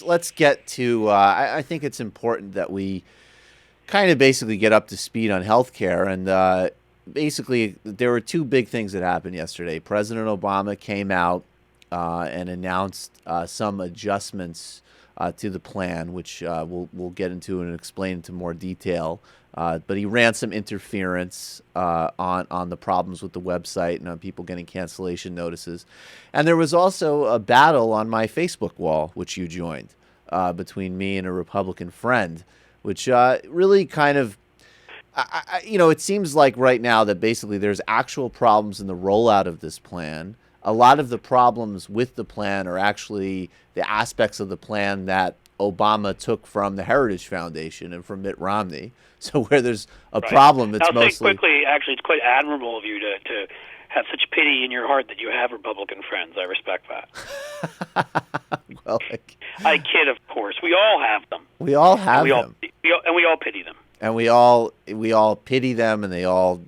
Let's get to. I think it's important that we kind of basically get up to speed on healthcare, and basically there were two big things that happened yesterday. President Obama came out and announced some adjustments to the plan, which we'll get into and explain into more detail. But he ran some interference on the problems with the website and on people getting cancellation notices. And there was also a battle on my Facebook wall, which you joined, between me and a Republican friend, which really kind of it seems like right now that basically there's actual problems in the rollout of this plan. A lot of the problems with the plan are actually the aspects of the plan that Obama took from the Heritage Foundation and from Mitt Romney. So where there's a Right. problem, it's I'll say mostly quickly, actually, it's quite admirable of you to have such pity in your heart that you have Republican friends. I respect that. well, I kid, of course. We all have them. we all have we all, them, we all pity them. and we all pity them, and they all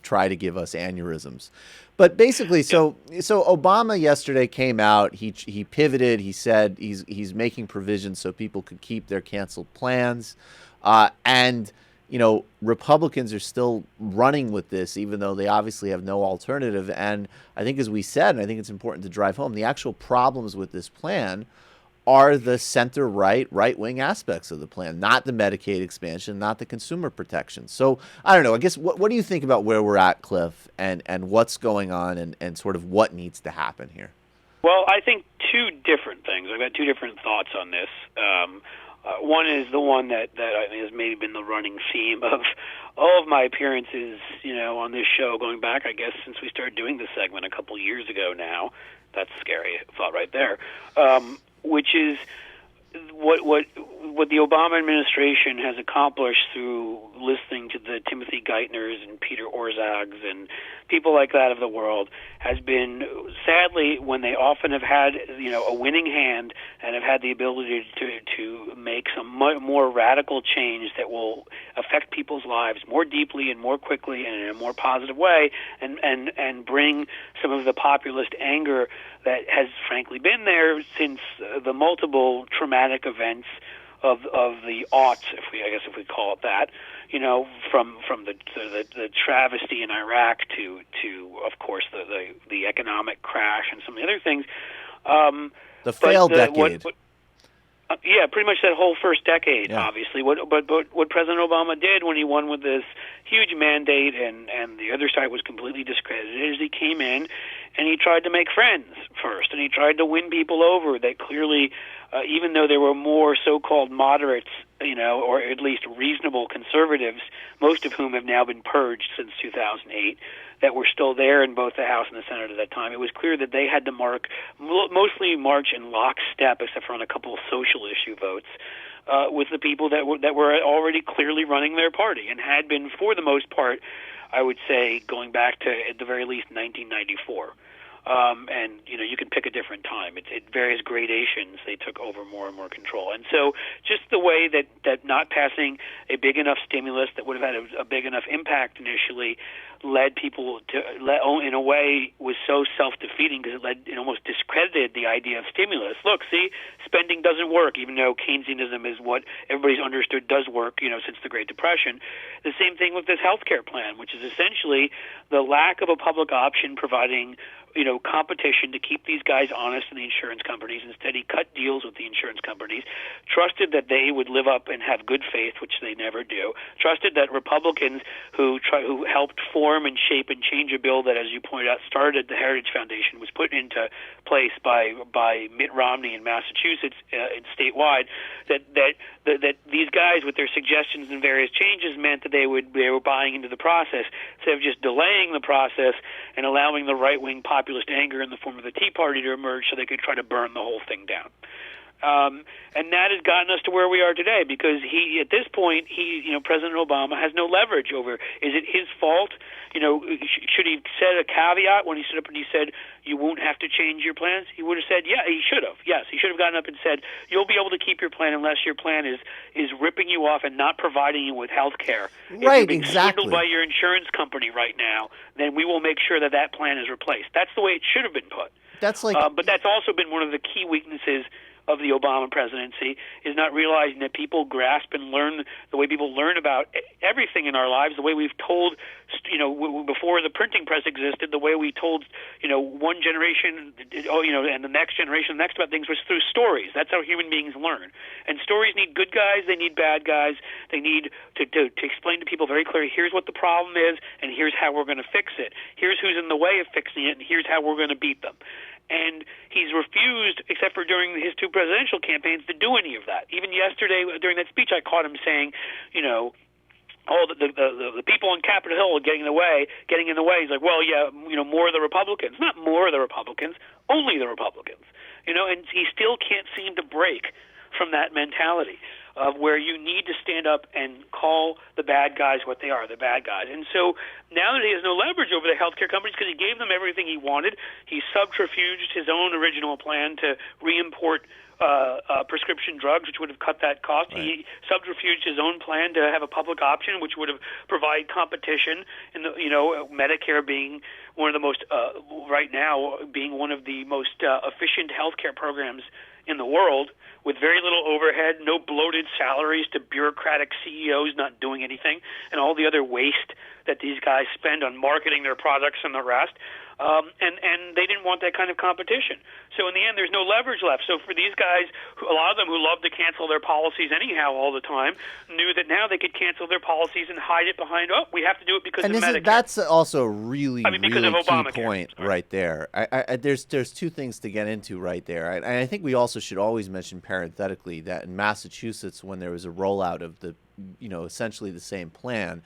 try to give us aneurysms. But basically, so Obama yesterday came out. He pivoted. He said he's making provisions so people could keep their canceled plans, and Republicans are still running with this, even though they obviously have no alternative. And I think, as we said, and I think it's important to drive home, the actual problems with this plan are the right wing aspects of the plan, not the Medicaid expansion, not the consumer protection. So I don't know. I guess what do you think about where we're at, Cliff, and what's going on, and sort of what needs to happen here? Well, I think two different things. I've got two different thoughts on this. One is the one that I think has maybe been the running theme of all of my appearances, on this show, going back, I guess, since we started doing this segment a couple years ago now. That's a scary thought right there. Which is what the Obama administration has accomplished through listening to the Timothy Geithners and Peter Orzags and people like that of the world has been, sadly, when they often have had a winning hand and have had the ability to make some more radical change that will affect people's lives more deeply and more quickly and in a more positive way, and bring some of the populist anger that has frankly been there since the multiple traumatic events of the aughts, if we call it that, from the travesty in Iraq to of course the economic crash and some of the other things. The failed decade. Yeah, pretty much that whole first decade, Yeah. obviously. What President Obama did when he won with this huge mandate and the other side was completely discredited is he came in and he tried to make friends first, and he tried to win people over that clearly, even though there were more so-called moderates, or at least reasonable conservatives, most of whom have now been purged since 2008, that were still there in both the House and the Senate at that time, it was clear that they had to mostly march in lockstep, except for on a couple of social issue votes, with the people that were already clearly running their party and had been, for the most part, I would say, going back to at the very least 1994. And you can pick a different time. At various gradations, they took over more and more control. And so, just the way that not passing a big enough stimulus that would have had a big enough impact initially led people to, in a way, was so self-defeating because it almost discredited the idea of stimulus. Look, see, spending doesn't work, even though Keynesianism is what everybody's understood does work, since the Great Depression. The same thing with this health care plan, which is essentially the lack of a public option providing competition to keep these guys honest in the insurance companies. Instead, he cut deals with the insurance companies, trusted that they would live up and have good faith, which they never do, trusted that Republicans who helped form and shape and change a bill that, as you pointed out, started the Heritage Foundation, was put into place by Mitt Romney in Massachusetts and statewide, that these guys with their suggestions and various changes meant that they were buying into the process instead of just delaying the process and allowing the right-wing populist anger in the form of the Tea Party to emerge so they could try to burn the whole thing down. And that has gotten us to where we are today because at this point, President Obama has no leverage over, is it his fault? Should he set a caveat when he stood up and he said, you won't have to change your plans? He would have said, yeah, he should have. Yes, he should have gotten up and said, you'll be able to keep your plan unless your plan is ripping you off and not providing you with health care. Right, if you're being exactly. swindled by your insurance company right now, then we will make sure that plan is replaced. That's the way it should have been put. That's like, but that's also been one of the key weaknesses of the Obama presidency is not realizing that people grasp and learn the way people learn about everything in our lives, the way we've told, before the printing press existed, the way we told, one generation, and the next generation, the next about things was through stories. That's how human beings learn. And stories need good guys, they need bad guys. They need to explain to people very clearly, here's what the problem is, and here's how we're going to fix it. Here's who's in the way of fixing it, and here's how we're going to beat them. And he's refused, except for during his two presidential campaigns, to do any of that. Even yesterday, during that speech, I caught him saying, the people on Capitol Hill are getting in the way. He's like, well, yeah, more of the Republicans. Not more of the Republicans, only the Republicans. And he still can't seem to break from that mentality of where you need to stand up and call the bad guys what they are, the bad guys. And so now that he has no leverage over the healthcare companies because he gave them everything he wanted, he subterfuged his own original plan to re-import prescription drugs, which would have cut that cost. Right. He subterfuged his own plan to have a public option, which would have provided competition. In the, Medicare being one of the most right now being one of the most efficient healthcare programs in the world, with very little overhead, no bloated salaries to bureaucratic CEOs not doing anything, and all the other waste that these guys spend on marketing their products and the rest. And they didn't want that kind of competition. So in the end, there's no leverage left. So for these guys, a lot of them who love to cancel their policies anyhow all the time, knew that now they could cancel their policies and hide it behind, we have to do it because of Medicare. That's also a really key Obamacare. Point right there. There's two things to get into right there. And I think we also should always mention parenthetically that in Massachusetts, when there was a rollout of the, essentially the same plan,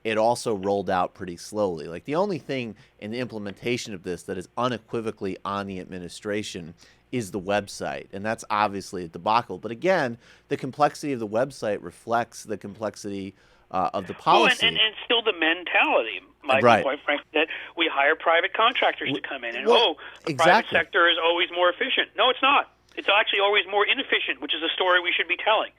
it also rolled out pretty slowly. Like the only thing in the implementation of this that is unequivocally on the administration is the website. And that's obviously a debacle. But again, the complexity of the website reflects the complexity of the policy. Well, and still the mentality, Michael, right. Quite frankly, that we hire private contractors to come in. And, the exactly. Private sector is always more efficient. No, it's not. It's actually always more inefficient, which is a story we should be telling.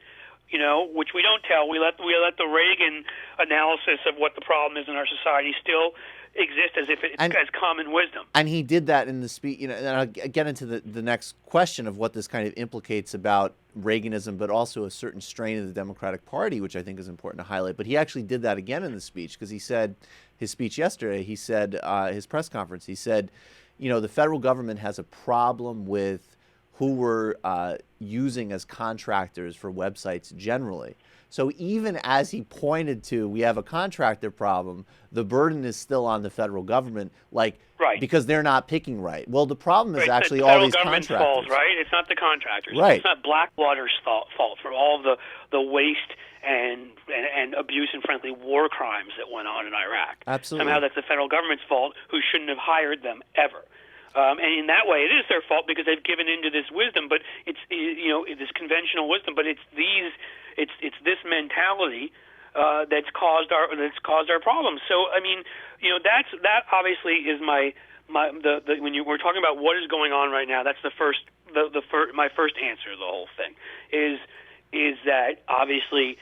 Which we don't tell. We let the Reagan analysis of what the problem is in our society still exist as if it's as common wisdom. And he did that in the speech. And I'll get into the next question of what this kind of implicates about Reaganism, but also a certain strain of the Democratic Party, which I think is important to highlight. But he actually did that again in the speech because he said, his speech yesterday, he said, his press conference, he said, the federal government has a problem with who we're using as contractors for websites generally. So even as he pointed to, we have a contractor problem, the burden is still on the federal government, because they're not picking right. Well, the problem is actually all these contractors. The federal government's fault, right? It's not the contractors. Right. It's not Blackwater's fault for all of the waste and abuse and, frankly, war crimes that went on in Iraq. Absolutely. Somehow that's the federal government's fault, who shouldn't have hired them ever. And in that way, it is their fault because they've given into this wisdom. But it's this conventional wisdom. But it's this mentality that's caused our problems. So I mean, that obviously is my when we're talking about what is going on right now. That's my first answer to the whole thing is that obviously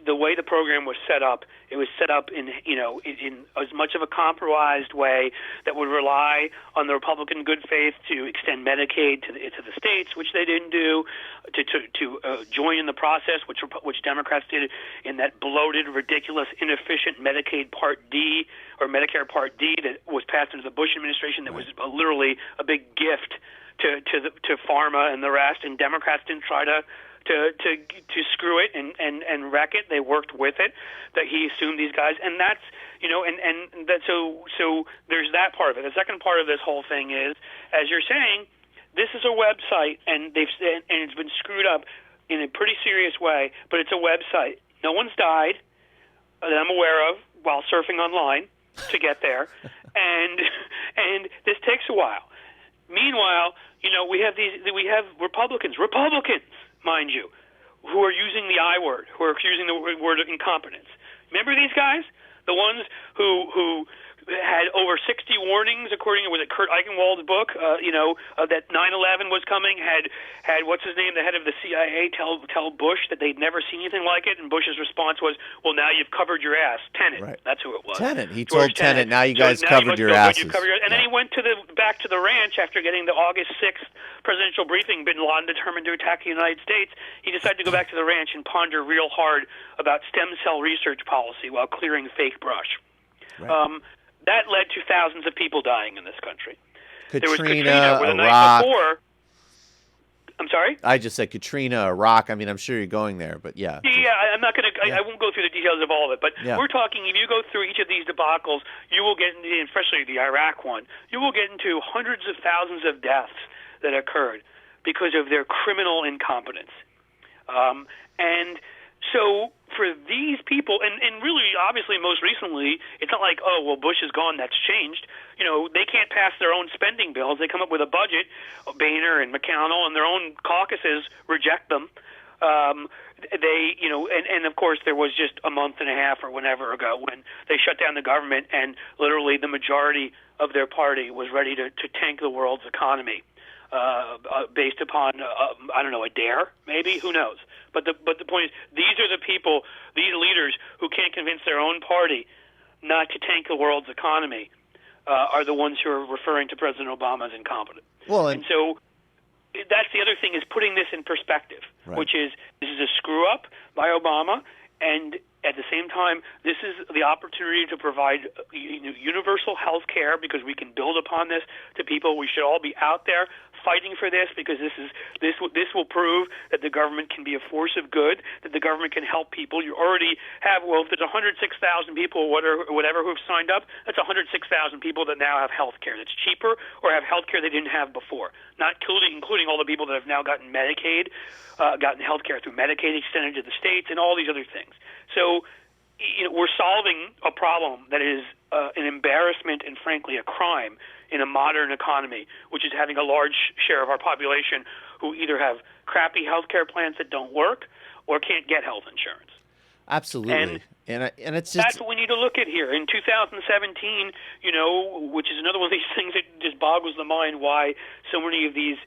the way the program was set up, it was set up in as much of a compromised way that would rely on the Republican good faith to extend Medicaid to the states, which they didn't do, to join in the process, which Democrats did in that bloated, ridiculous, inefficient Medicaid Part D or Medicare Part D that was passed under the Bush administration. That was literally a big gift to pharma and the rest, and Democrats didn't try to screw it and wreck it. They worked with it. That he assumed these guys, and that's and that so there's that part of it. The second part of this whole thing is, as you're saying, this is a website, and it's been screwed up in a pretty serious way. But it's a website. No one's died that I'm aware of while surfing online to get there, and this takes a while. Meanwhile, we have Republicans, mind you, who are using the I word, who are using the word incompetence. Remember these guys? The ones who had over 60 warnings, according to Kurt Eichenwald's book. That 9/11 was coming. Had what's his name, the head of the CIA, tell Bush that they'd never seen anything like it, and Bush's response was, "Well, now you've covered your ass." Tenet, right. That's who it was. Tenet. He George told Tenet, "Now you guys covered your asses." And then he went back to the ranch after getting the August 6th presidential briefing. Bin Laden determined to attack the United States. He decided to go back to the ranch and ponder real hard about stem cell research policy while clearing fake brush. Right. That led to thousands of people dying in this country. Katrina, there was Katrina, where the night Iraq. before. I'm sorry? I just said Katrina, Iraq. I mean, I'm sure you're going there, but yeah. Yeah, I'm not going to. I won't go through the details of all of it, but we're talking. If you go through each of these debacles, you will get into, especially the Iraq one, you will get into hundreds of thousands of deaths that occurred because of their criminal incompetence. And so for these people, and really, obviously, most recently, it's not like, oh, well, Bush is gone, that's changed. They can't pass their own spending bills. They come up with a budget, Boehner and McConnell, and their own caucuses reject them. And of course, there was just a month and a half or whenever ago when they shut down the government, and literally the majority of their party was ready to tank the world's economy. Based upon, I don't know, a dare, maybe? Who knows? But the point is, these are the people, these leaders who can't convince their own party not to tank the world's economy are the ones who are referring to President Obama as incompetent. Well, and so that's the other thing, is putting this in perspective, right. Which is this is a screw-up by Obama, and at the same time, this is the opportunity to provide universal health care, because we can build upon this to people. We should all be out there fighting for this, because this will prove that the government can be a force of good, that the government can help people. You already have, well, if there's 106,000 people, whatever, who've signed up, that's 106,000 people that now have health care that's cheaper or have health care they didn't have before, not including all the people that have now gotten Medicaid, gotten health care through Medicaid extended to the states, and all these other things. So we're solving a problem that is an embarrassment and, frankly, a crime in a modern economy, which is having a large share of our population who either have crappy health care plans that don't work or can't get health insurance. Absolutely. And it's just... That's what we need to look at here. In 2017, which is another one of these things that just boggles the mind, why so many of these,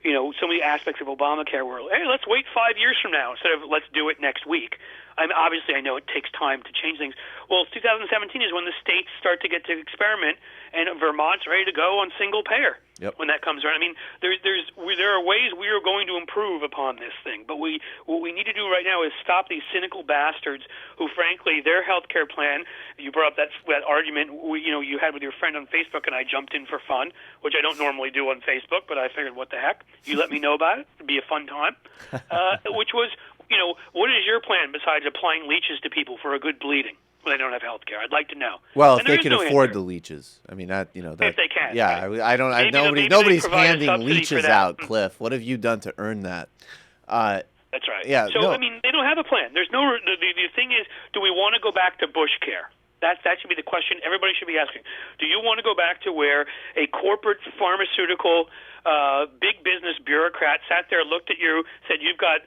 so many aspects of Obamacare were, hey, let's wait 5 years from now instead of let's do it next week. Obviously, I know it takes time to change things. Well, 2017 is when the states start to get to experiment, and Vermont's ready to go on single payer when that comes around. I mean, there are ways we are going to improve upon this thing, but what we need to do right now is stop these cynical bastards who, frankly, their health care plan. You brought up that argument you had with your friend on Facebook, and I jumped in for fun, which I don't normally do on Facebook, but I figured, what the heck? You let me know about it. It'd be a fun time. Which was, what is your plan besides applying leeches to people for a good bleeding when they don't have health care? I'd like to know. Well, if they can afford the leeches. I mean, that. If they can. Yeah, right? nobody's handing leeches out, Cliff. What have you done to earn that? That's right. Yeah. So, they don't have a plan. There's no. The thing is, do we want to go back to Bush care? That should be the question everybody should be asking. Do you want to go back to where a corporate pharmaceutical big business bureaucrat sat there, looked at you, said, you have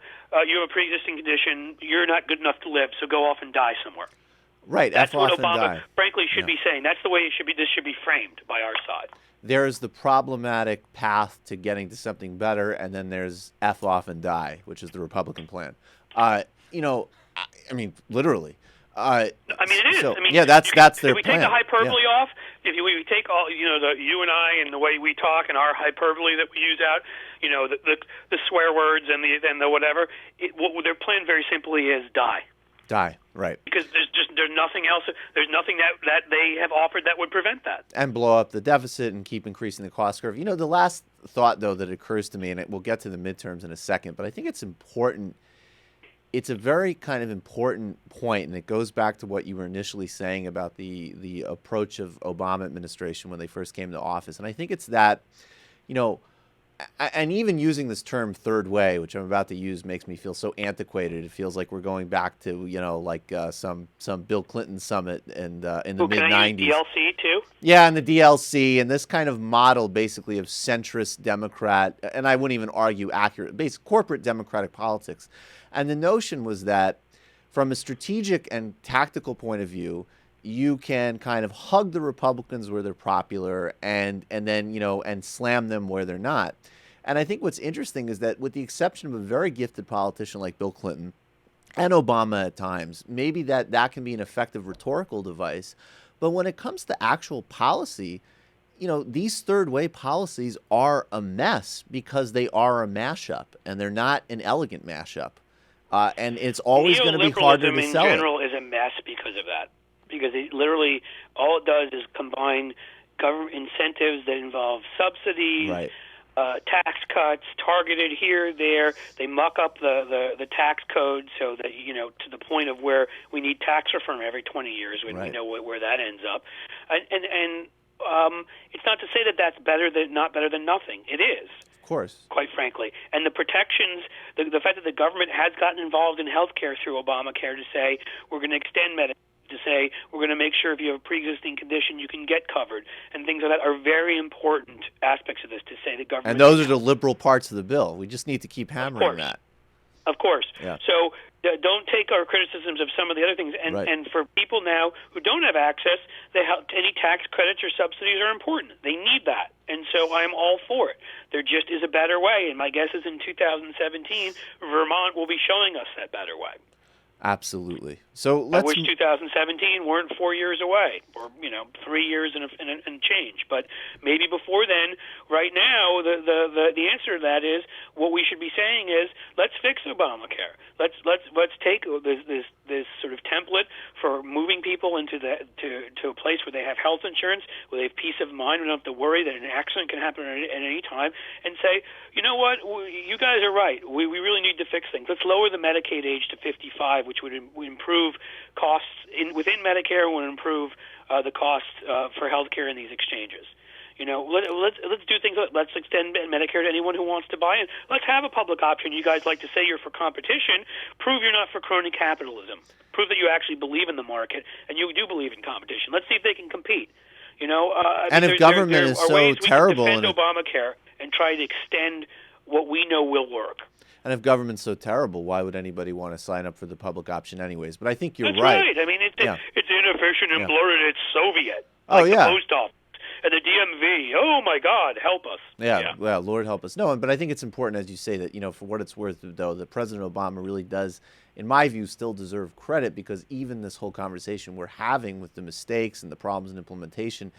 a pre-existing condition, you're not good enough to live, so go off and die somewhere? Right. That's what Obama, die. Frankly, should be saying. That's the way it should be. This should be framed by our side. There's the problematic path to getting to something better, and then there's F off and die, which is the Republican plan. Literally. It is. So, that's their plan. If we take the hyperbole off, if we take all, you and I and the way we talk and our hyperbole that we use out, the swear words and the whatever, what their plan very simply is die. Die, right. Because there's nothing else, there's nothing that they have offered that would prevent that. And blow up the deficit and keep increasing the cost curve. The last thought, though, that occurs to me, and we'll get to the midterms in a second, but I think it's important. It's a very kind of important point, and it goes back to what you were initially saying about the approach of Obama administration when they first came to office. And I think it's that, and even using this term third way, which I'm about to use, makes me feel so antiquated. It feels like we're going back to, some Bill Clinton summit in the mid-'90s. DLC too? Yeah, and the DLC, and this kind of model basically of centrist Democrat, and I wouldn't even argue accurate, corporate Democratic politics. And the notion was that from a strategic and tactical point of view, you can kind of hug the Republicans where they're popular and then, and slam them where they're not. And I think what's interesting is that with the exception of a very gifted politician like Bill Clinton and Obama at times, maybe that can be an effective rhetorical device. But when it comes to actual policy, these third way policies are a mess because they are a mashup and they're not an elegant mashup. And it's always going to be harder to sell in general is a mess because of that. Because it literally, all it does is combine government incentives that involve subsidies, right, tax cuts, targeted here, there. They muck up the tax code so that, to the point of where we need tax reform every 20 years when right, we know where that ends up. And it's not to say that that's not better than nothing. It is. Of course. Quite frankly. And the protections, the fact that the government has gotten involved in health care through Obamacare to say we're going to extend Medicaid, to say we're going to make sure if you have a pre-existing condition you can get covered, and things like that are very important aspects of this to say the government. And those are the liberal parts of the bill. We just need to keep hammering that. Of course. Yeah. So don't take our criticisms of some of the other things. And right, and for people now who don't have access, any tax credits or subsidies are important. They need that. And so I'm all for it. There just is a better way. And my guess is in 2017, Vermont will be showing us that better way. Absolutely. So I wish 2017 weren't 4 years away, or 3 years and change. But maybe before then. Right now, the answer to that is what we should be saying is let's fix Obamacare. Let's take this sort of template for moving people into to a place where they have health insurance, where they have peace of mind, we don't have to worry that an accident can happen at any time, and say, you know what, you guys are right. We really need to fix things. Let's lower the Medicaid age to 55, which would improve costs within Medicare, would improve the costs for health care in these exchanges. Let's do things. Let's extend Medicare to anyone who wants to buy in. Let's have a public option. You guys like to say you're for competition. Prove you're not for crony capitalism. Prove that you actually believe in the market and you do believe in competition. Let's see if they can compete. And if government is so terrible, and defend Obamacare and try to extend what we know will work. And if government's so terrible, why would anybody want to sign up for the public option anyways? But I think you're That's right. I mean, it's inefficient and bloated. It's Soviet. Like the post office and the DMV. Oh my God, help us. Yeah, well, Lord help us. No, but I think it's important, as you say, that for what it's worth, though, that President Obama really does, in my view, still deserve credit, because even this whole conversation we're having with the mistakes and the problems in implementation,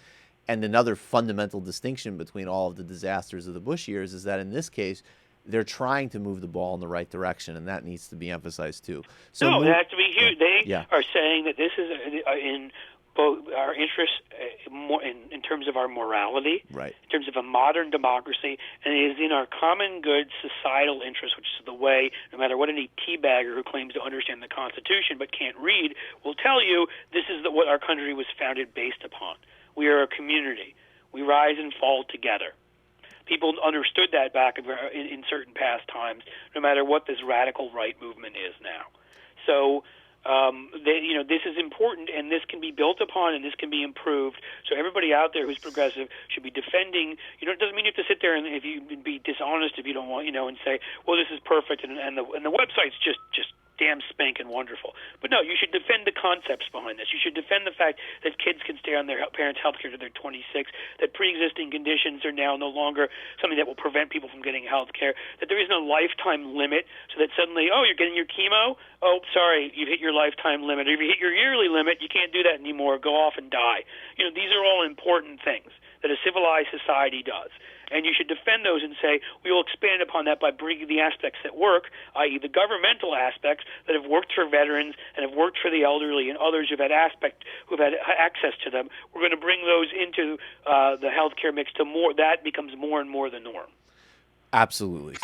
and another fundamental distinction between all of the disasters of the Bush years is that in this case, they're trying to move the ball in the right direction, and that needs to be emphasized too. So it has to be huge. They are saying that this is in both our interests, in terms of our morality, right, in terms of a modern democracy, and it is in our common good societal interest, which is the way, no matter what any teabagger who claims to understand the Constitution but can't read will tell you, this is what our country was founded based upon. We are a community. We rise and fall together. People understood that back in certain past times, no matter what this radical right movement is now. So, this is important, and this can be built upon, and this can be improved. So everybody out there who's progressive should be defending. It doesn't mean you have to sit there and if you be dishonest if you don't want, and say, well, this is perfect, and the website's just damn spanking wonderful. But no, you should defend the concepts behind this. You should defend the fact that kids can stay on their parents' health care till they're 26, that pre-existing conditions are now no longer something that will prevent people from getting health care, that there isn't a lifetime limit so that suddenly, you're getting your chemo? Oh, sorry, you've hit your lifetime limit. Or if you hit your yearly limit, you can't do that anymore. Go off and die. These are all important things that a civilized society does. And you should defend those and say, we will expand upon that by bringing the aspects that work, i.e. the governmental aspects that have worked for veterans and have worked for the elderly and others who've had access to them. We're going to bring those into the healthcare mix to more. That becomes more and more the norm. Absolutely.